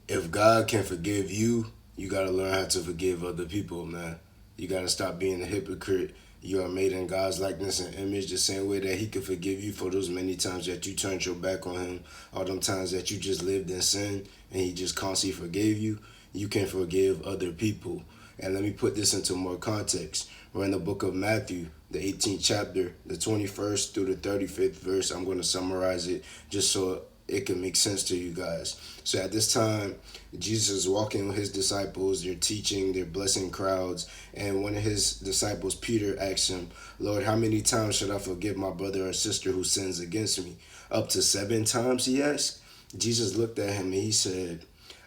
If God can forgive you, you gotta learn how to forgive other people, man. You gotta stop being a hypocrite. You are made in God's likeness and image, the same way that He could forgive you for those many times that you turned your back on Him, all them times that you just lived in sin and He just constantly forgave you. You can forgive other people. And let me put this into more context. We're in the book of Matthew, the 18th chapter, the 21st through the 35th verse. I'm going to summarize it just so it can make sense to you guys. So at this time, Jesus is walking with his disciples. They're teaching, they're blessing crowds. And one of his disciples, Peter, asks him, Lord, how many times should I forgive my brother or sister who sins against me? Up to 7 times, he asked. Jesus looked at him and he said,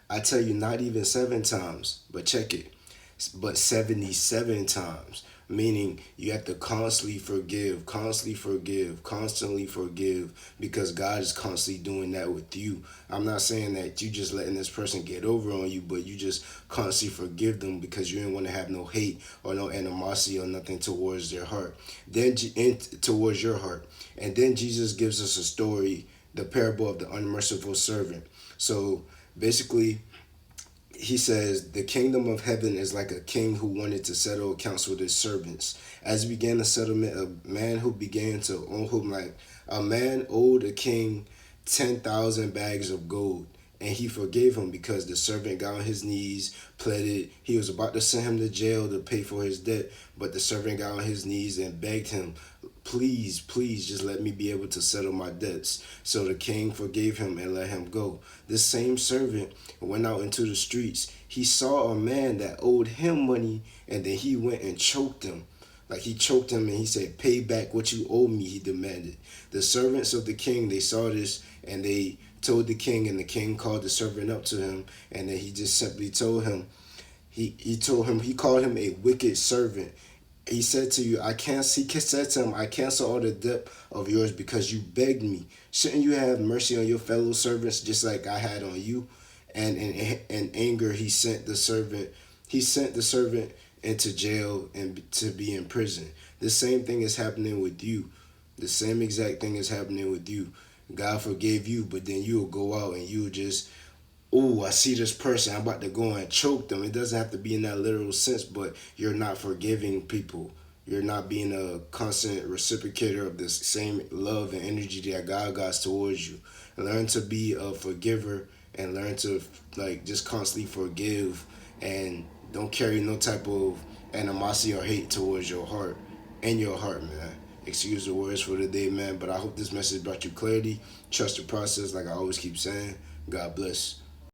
I tell you, not even 7 times, but check it, but 77 times. Meaning you have to constantly forgive, constantly forgive, because God is constantly doing that with you. I'm not saying that you just letting this person get over on you, but you just constantly forgive them because you didn't want to have no hate or no animosity or nothing towards their heart. Towards your heart. And then Jesus gives us a story, the parable of the unmerciful servant. So basically, he says, the kingdom of heaven is like a king who wanted to settle accounts with his servants. As he began the settlement, a man owed a king 10,000 bags of gold. And he forgave him because the servant got on his knees, pleaded. He was about to send him to jail to pay for his debt, but the servant got on his knees and begged him, please, please, just let me be able to settle my debts. So the king forgave him and let him go. This same servant went out into the streets. He saw a man that owed him money, and then he went and choked him. Like he choked him and he said, pay back what you owe me, he demanded. The servants of the king, they saw this and they told the king, and the king called the servant up to him, and then he just simply told him, he called him a wicked servant. He said to you, he said to him, I cancel all the debt of yours because you begged me. Shouldn't you have mercy on your fellow servants just like I had on you? And in anger, he sent the servant into jail and to be in prison. The same thing is happening with you. The same exact thing is happening with you. God forgave you, but then you'll go out and you'll just, oh, I see this person, I'm about to go and choke them. It doesn't have to be in that literal sense, but you're not forgiving people. You're not being a constant reciprocator of this same love and energy that God got towards you. Learn to be a forgiver and learn to just constantly forgive and don't carry no type of animosity or hate towards your heart man. Excuse the words for the day, man, but I hope this message brought you clarity. Trust the process, like I always keep saying. God bless.